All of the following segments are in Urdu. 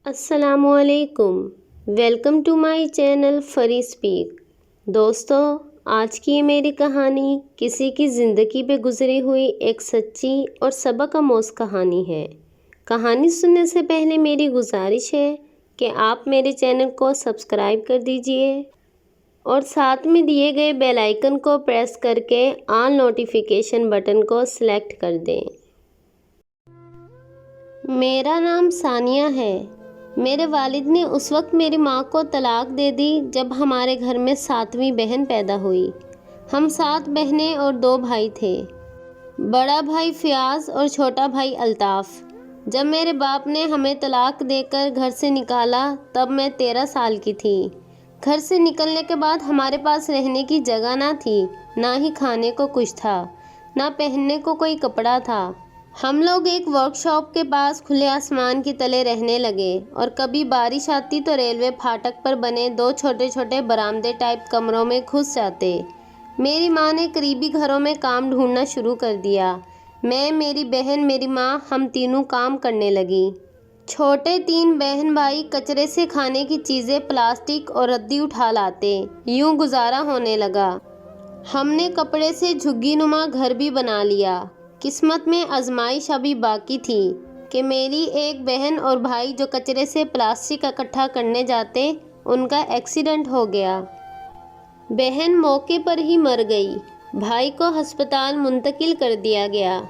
السلام علیکم، welcome to my channel free speak. دوستو، آج کی یہ میری کہانی کسی کی زندگی پہ گزری ہوئی ایک سچی اور سبق آموز کہانی ہے۔ کہانی سننے سے پہلے میری گزارش ہے کہ آپ میرے چینل کو سبسکرائب کر دیجئے اور ساتھ میں دیے گئے بیل آئیکن کو پریس کر کے آل نوٹیفیکیشن بٹن کو سلیکٹ کر دیں۔ میرا نام ثانیہ ہے۔ میرے والد نے اس وقت میری ماں کو طلاق دے دی جب ہمارے گھر میں 7ویں بہن پیدا ہوئی۔ ہم 7 بہنیں اور 2 بھائی تھے، بڑا بھائی فیاض اور چھوٹا بھائی الطاف۔ جب میرے باپ نے ہمیں طلاق دے کر گھر سے نکالا تب میں 13 سال کی تھی۔ گھر سے نکلنے کے بعد ہمارے پاس رہنے کی جگہ نہ تھی، نہ ہی کھانے کو کچھ تھا، نہ پہننے کو کوئی کپڑا تھا۔ ہم لوگ ایک ورک شاپ کے پاس کھلے آسمان کے تلے رہنے لگے اور کبھی بارش آتی تو ریلوے پھاٹک پر بنے 2 چھوٹے چھوٹے برآمدے ٹائپ کمروں میں گھس جاتے۔ میری ماں نے قریبی گھروں میں کام ڈھونڈنا شروع کر دیا۔ میں، میری بہن، میری ماں، ہم تینوں کام کرنے لگی۔ چھوٹے 3 بہن بھائی کچرے سے کھانے کی چیزیں، پلاسٹک اور ردی اٹھا لاتے۔ یوں گزارا ہونے لگا۔ ہم نے کپڑے سے جھگی نما گھر بھی بنا لیا۔ قسمت میں آزمائش ابھی باقی تھی کہ میری ایک بہن اور بھائی جو کچرے سے پلاسٹک اکٹھا کرنے جاتے، ان کا ایکسیڈنٹ ہو گیا۔ بہن موقع پر ہی مر گئی۔ بھائی کو ہسپتال منتقل کر دیا گیا۔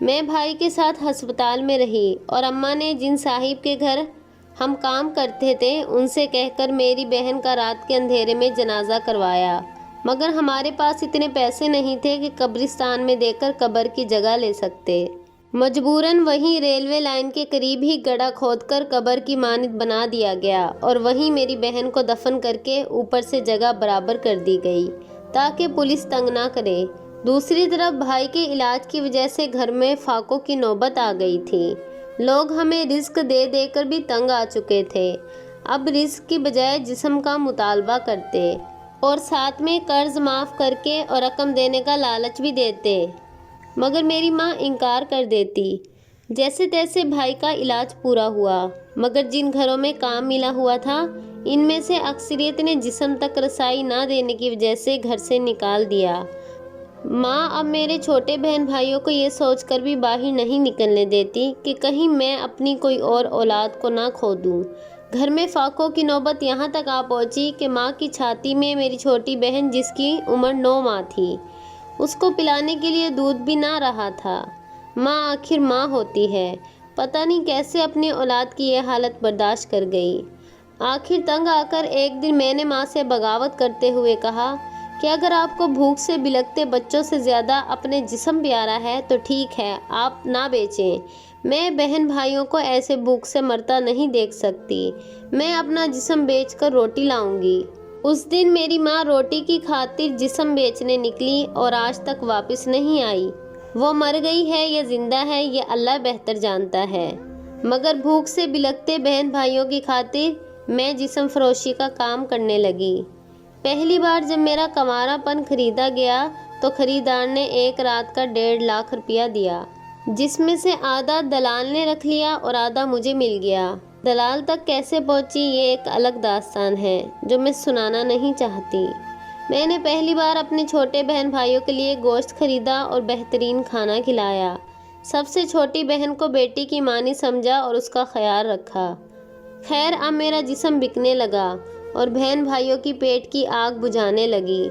میں بھائی کے ساتھ ہسپتال میں رہی اور اماں نے جن صاحب کے گھر ہم کام کرتے تھے ان سے کہہ کر میری بہن کا رات کے اندھیرے میں جنازہ کروایا، مگر ہمارے پاس اتنے پیسے نہیں تھے کہ قبرستان میں دے کر قبر کی جگہ لے سکتے۔ مجبوراً وہیں ریلوے لائن کے قریب ہی گڑھا کھود کر قبر کی مانند بنا دیا گیا اور وہیں میری بہن کو دفن کر کے اوپر سے جگہ برابر کر دی گئی تاکہ پولیس تنگ نہ کرے۔ دوسری طرف بھائی کے علاج کی وجہ سے گھر میں فاقوں کی نوبت آ گئی تھی۔ لوگ ہمیں رزق دے دے کر بھی تنگ آ چکے تھے۔ اب رزق کی بجائے جسم کا مطالبہ کرتے اور ساتھ میں قرض معاف کر کے اور رقم دینے کا لالچ بھی دیتے، مگر میری ماں انکار کر دیتی۔ جیسے تیسے بھائی کا علاج پورا ہوا، مگر جن گھروں میں کام ملا ہوا تھا ان میں سے اکثریت نے جسم تک رسائی نہ دینے کی وجہ سے گھر سے نکال دیا۔ ماں اب میرے چھوٹے بہن بھائیوں کو یہ سوچ کر بھی باہر نہیں نکلنے دیتی کہ کہیں میں اپنی کوئی اور اولاد کو نہ کھو دوں۔ گھر میں فاقوں کی نوبت یہاں تک آ پہنچی کہ ماں کی چھاتی میں میری چھوٹی بہن جس کی عمر 9 ماہ تھی، اس کو پلانے کے لیے دودھ بھی نہ رہا تھا۔ ماں آخر ماں ہوتی ہے، پتہ نہیں کیسے اپنی اولاد کی یہ حالت برداشت کر گئی۔ آخر تنگ آ کر ایک دن میں نے ماں سے بغاوت کرتے ہوئے کہا کہ اگر آپ کو بھوک سے بلکتے بچوں سے زیادہ اپنے جسم پیارا ہے تو ٹھیک ہے، آپ نہ بیچیں۔ میں بہن بھائیوں کو ایسے بھوک سے مرتا نہیں دیکھ سکتی۔ میں اپنا جسم بیچ کر روٹی لاؤں گی۔ اس دن میری ماں روٹی کی خاطر جسم بیچنے نکلی اور آج تک واپس نہیں آئی۔ وہ مر گئی ہے یا زندہ ہے یہ اللہ بہتر جانتا ہے، مگر بھوک سے بلکتے بہن بھائیوں کی خاطر میں جسم فروشی کا کام کرنے لگی۔ پہلی بار جب میرا کنوارا پن خریدا گیا تو خریدار نے ایک رات کا 1.5 لاکھ روپیہ دیا، جس میں سے آدھا دلال نے رکھ لیا اور آدھا مجھے مل گیا۔ دلال تک کیسے پہنچی یہ ایک الگ داستان ہے جو میں سنانا نہیں چاہتی۔ میں نے پہلی بار اپنے چھوٹے بہن بھائیوں کے لیے گوشت خریدا اور بہترین کھانا کھلایا۔ سب سے چھوٹی بہن کو بیٹی کی مانی سمجھا اور اس کا خیال رکھا۔ خیر اب میرا جسم بکنے لگا اور بہن بھائیوں کی پیٹ کی آگ بجھانے لگی۔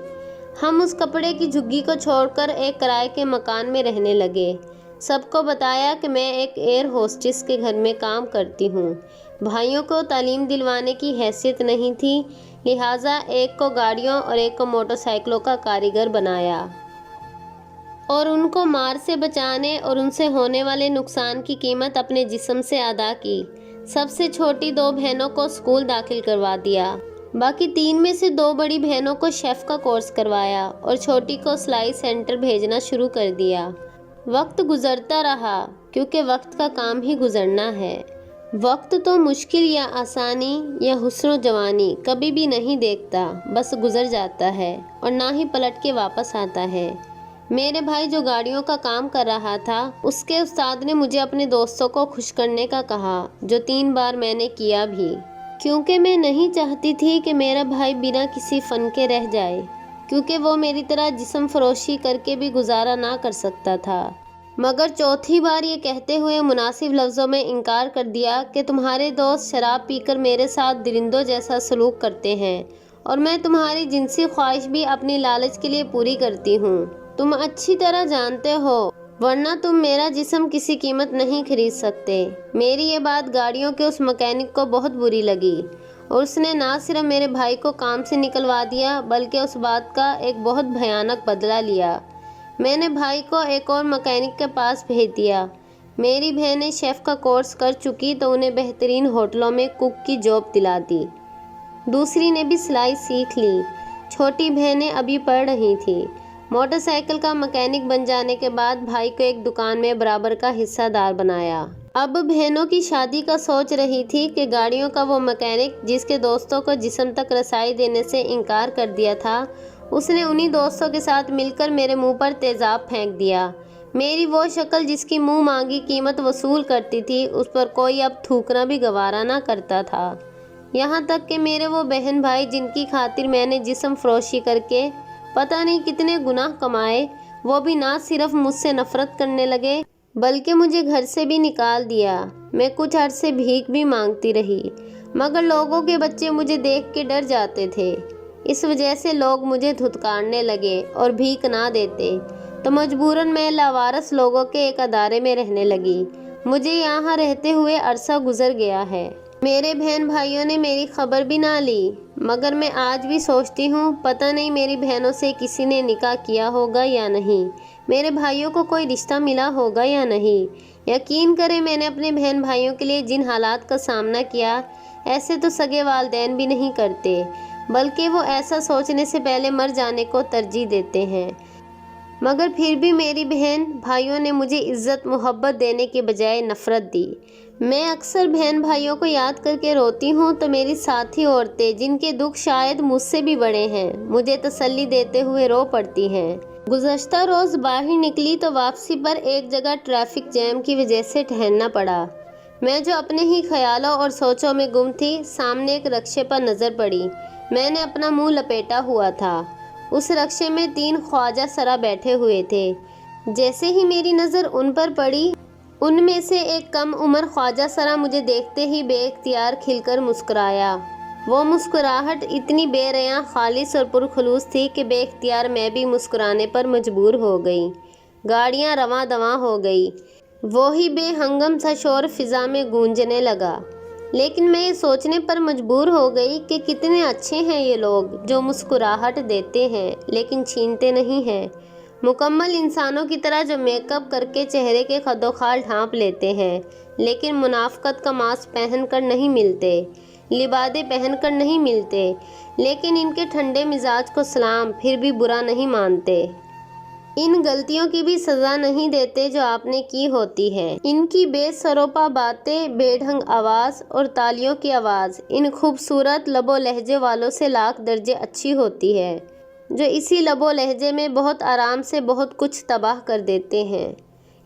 ہم اس کپڑے کی جھگی کو چھوڑ کر ایک کرائے کے مکان میں رہنے لگے۔ سب کو بتایا کہ میں ایک ایئر ہوسٹس کے گھر میں کام کرتی ہوں۔ بھائیوں کو تعلیم دلوانے کی حیثیت نہیں تھی، لہٰذا ایک کو گاڑیوں اور ایک کو موٹر سائیکلوں کا کاریگر بنایا اور ان کو مار سے بچانے اور ان سے ہونے والے نقصان کی قیمت اپنے جسم سے ادا کی۔ سب سے چھوٹی 2 بہنوں کو اسکول داخل کروا دیا، باقی 3 میں سے 2 بڑی بہنوں کو شیف کا کورس کروایا اور چھوٹی کو سلائی سینٹر بھیجنا شروع کر دیا۔ وقت گزرتا رہا کیونکہ وقت کا کام ہی گزرنا ہے۔ وقت تو مشکل یا آسانی یا حسن و جوانی کبھی بھی نہیں دیکھتا، بس گزر جاتا ہے اور نہ ہی پلٹ کے واپس آتا ہے۔ میرے بھائی جو گاڑیوں کا کام کر رہا تھا، اس کے استاد نے مجھے اپنے دوستوں کو خوش کرنے کا کہا، جو 3 بار میں نے کیا بھی، کیونکہ میں نہیں چاہتی تھی کہ میرا بھائی بنا کسی فن کے رہ جائے، کیونکہ وہ میری طرح جسم فروشی کر کے بھی گزارا نہ کر سکتا تھا۔ مگر چوتھی بار یہ کہتے ہوئے مناسب لفظوں میں انکار کر دیا کہ تمہارے دوست شراب پی کر میرے ساتھ درندوں جیسا سلوک کرتے ہیں، اور میں تمہاری جنسی خواہش بھی اپنی لالچ کے لیے پوری کرتی ہوں۔ تم اچھی طرح جانتے ہو، ورنہ تم میرا جسم کسی قیمت نہیں خرید سکتے۔ میری یہ بات گاڑیوں کے اس مکینک کو بہت بری لگی، اور اس نے نہ صرف میرے بھائی کو کام سے نکلوا دیا، بلکہ اس بات کا ایک بہت بھیانک بدلہ لیا۔ میں نے بھائی کو ایک اور مکینک کے پاس بھیج دیا۔ میری بہنیں شیف کا کورس کر چکی تو انہیں بہترین ہوٹلوں میں کک کی جاب دلا دی۔ دوسری نے بھی سلائی سیکھ لی۔ چھوٹی بہنیں ابھی پڑھ رہی تھیں۔ موٹر سائیکل کا مکینک بن جانے کے بعد بھائی کو ایک دکان میں برابر کا حصہ دار بنایا۔ اب بہنوں کی شادی کا سوچ رہی تھی کہ گاڑیوں کا وہ مکینک جس کے دوستوں کو جسم تک رسائی دینے سے انکار کر دیا تھا، اس نے انہی دوستوں کے ساتھ مل کر میرے منہ پر تیزاب پھینک دیا۔ میری وہ شکل جس کی منہ مانگی قیمت وصول کرتی تھی، اس پر کوئی اب تھوکنا بھی گوارا نہ کرتا تھا۔ یہاں تک کہ میرے وہ بہن بھائی جن کی خاطر میں نے جسم فروشی کر کے پتہ نہیں کتنے گناہ کمائے، وہ بھی نہ صرف مجھ سے نفرت کرنے لگے بلکہ مجھے گھر سے بھی نکال دیا۔ میں کچھ عرصے بھیک بھی مانگتی رہی، مگر لوگوں کے بچے مجھے دیکھ کے ڈر جاتے تھے۔ اس وجہ سے لوگ مجھے دھتکارنے لگے اور بھیک نہ دیتے، تو مجبوراً میں لاوارث لوگوں کے ایک ادارے میں رہنے لگی۔ مجھے یہاں رہتے ہوئے عرصہ گزر گیا ہے۔ میرے بہن بھائیوں نے میری خبر بھی نہ لی، مگر میں آج بھی سوچتی ہوں پتہ نہیں میری بہنوں سے کسی نے نکاح کیا ہوگا یا نہیں، میرے بھائیوں کو کوئی رشتہ ملا ہوگا یا نہیں۔ یقین کریں میں نے اپنے بہن بھائیوں کے لیے جن حالات کا سامنا کیا، ایسے تو سگے والدین بھی نہیں کرتے، بلکہ وہ ایسا سوچنے سے پہلے مر جانے کو ترجیح دیتے ہیں۔ مگر پھر بھی میری بہن بھائیوں نے مجھے عزت محبت دینے کے بجائے نفرت دی۔ میں اکثر بہن بھائیوں کو یاد کر کے روتی ہوں تو میری ساتھی عورتیں جن کے دکھ شاید مجھ سے بھی بڑے ہیں، مجھے تسلی دیتے ہوئے رو پڑتی ہیں۔ گزشتہ روز باہر نکلی تو واپسی پر ایک جگہ ٹریفک جیم کی وجہ سے ٹھہرنا پڑا۔ میں جو اپنے ہی خیالوں اور سوچوں میں گم تھی، سامنے ایک رکشے پر نظر پڑی۔ میں نے اپنا منہ لپیٹا ہوا تھا۔ اس رکشے میں 3 خواجہ سرا بیٹھے ہوئے تھے۔ جیسے ہی میری نظر ان پر پڑی، ان میں سے ایک کم عمر خواجہ سرا مجھے دیکھتے ہی بے اختیار کھل کر مسکرایا۔ وہ مسکراہٹ اتنی بے ریاں، خالص اور پرخلوص تھی کہ بے اختیار میں بھی مسکرانے پر مجبور ہو گئی۔ گاڑیاں رواں دواں ہو گئی۔ وہی بے ہنگم سا شور فضا میں گونجنے لگا۔ لیکن میں یہ سوچنے پر مجبور ہو گئی کہ کتنے اچھے ہیں یہ لوگ جو مسکراہٹ دیتے ہیں لیکن چھینتے نہیں ہیں، مکمل انسانوں کی طرح جو میک اپ کر کے چہرے کے خد و خال ڈھانپ لیتے ہیں، لیکن منافقت کا ماسک پہن کر نہیں ملتے، لبادے پہن کر نہیں ملتے، لیکن ان کے ٹھنڈے مزاج کو سلام پھر بھی برا نہیں مانتے، ان غلطیوں کی بھی سزا نہیں دیتے جو آپ نے کی ہوتی ہے۔ ان کی بے سروپا باتیں، بے ڈھنگ آواز اور تالیوں کی آواز ان خوبصورت لب و لہجے والوں سے لاکھ درجے اچھی ہوتی ہے، جو اسی لب و لہجے میں بہت آرام سے بہت کچھ تباہ کر دیتے ہیں۔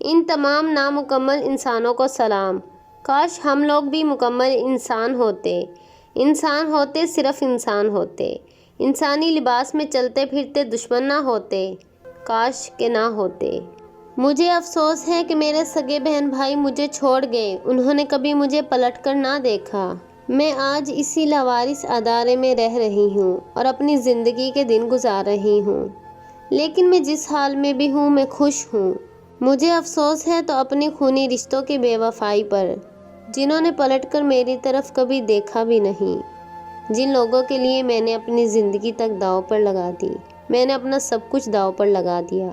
ان تمام نامکمل انسانوں کو سلام۔ کاش ہم لوگ بھی مکمل انسان ہوتے، صرف انسان ہوتے، انسانی لباس میں چلتے پھرتے دشمن نہ ہوتے، کاش کہ نہ ہوتے۔ مجھے افسوس ہے کہ میرے سگے بہن بھائی مجھے چھوڑ گئے، انہوں نے کبھی مجھے پلٹ کر نہ دیکھا۔ میں آج اسی لاوارث ادارے میں رہ رہی ہوں اور اپنی زندگی کے دن گزار رہی ہوں، لیکن میں جس حال میں بھی ہوں میں خوش ہوں۔ مجھے افسوس ہے تو اپنی خونی رشتوں کی بے وفائی پر، جنہوں نے پلٹ کر میری طرف کبھی دیکھا بھی نہیں، جن لوگوں کے لیے میں نے اپنی زندگی تک داؤ پر لگا دی۔ میں نے اپنا سب کچھ داؤ پر لگا دیا۔